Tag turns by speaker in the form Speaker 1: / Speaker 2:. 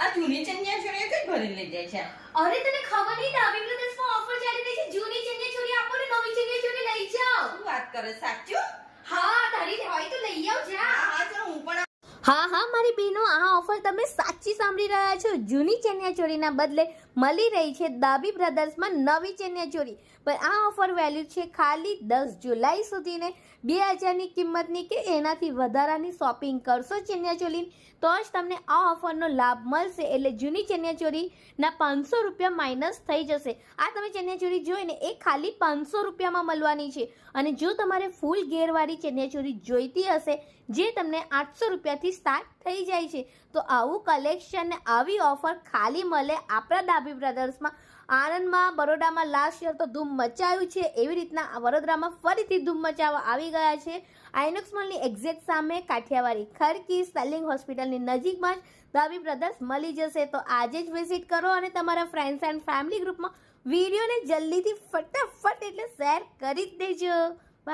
Speaker 1: આ જૂની ચણિયા ચોળી કઈ ભરી લઈ જાય છે?
Speaker 2: અરે તને ખબર નહીં, ડાબી બ્રધર્સમાં ઓફર ચાલી રહી છે. જૂની ચણિયા ચોળી આપો ને નવી ચણિયા ચોળી લઈ જાઓ.
Speaker 1: શું વાત કરે? સાચું?
Speaker 2: હા, તારી હોય તો લઈ આવ જા.
Speaker 1: હા ચાલ હું પણ
Speaker 3: હા મારી બહેનો, આ ઓફર તમે સાચી સાંભળી રહ્યા છો. જૂની ચણિયાચોળીના બદલે મળી રહી છે ડાબી બ્રધર્સમાં નવી ચણિયાચોળી. પણ આ ઓફર વેલ્યુ છે ખાલી 10 જુલાઈ સુધીને. 2000ની કિંમતની કે એનાથી વધારાની શોપિંગ કરશો ચણિયાચોળી તો જ તમને આ ઓફરનો લાભ મળશે. એટલે જૂની ચણિયાચોળીના 500 રૂપિયા માઇનસ થઈ જશે. આ તમે ચણિયાચોળી જોઈને એ ખાલી 500 રૂપિયામાં મળવાની છે. અને જો તમારે ફૂલ ઘેરવાળી ચણિયાચોળી જોઈતી હશે જે તમને 800 રૂપિયાથી સ્ટાર્ટ થઈ જાય છે, તો આવું કલેક્શન ને આવી ઓફર ખાલી મળે આપણા ડાબી બ્રધર્સમાં. આણંદમાં, બરોડામાં લાસ્ટ યર તો ધૂમ મચાવ્યું છે, એવી રીતના વડોદરામાં ફરીથી ધૂમ મચાવવા આવી ગયા છે. આઇનોક્સ મોલની એક્ઝેક્ટ સામે કાઠિયાવાડી ખડકી સ્પેલિંગ હોસ્પિટલની નજીકમાં જ ડાબી બ્રધર્સ મળી જશે. તો આજે જ વિઝિટ કરો અને તમારા ફ્રેન્ડ્સ એન્ડ ફેમિલી ગ્રુપમાં વિડીયોને જલ્દીથી ફટાફટ એટલે શેર કરી જ દેજો.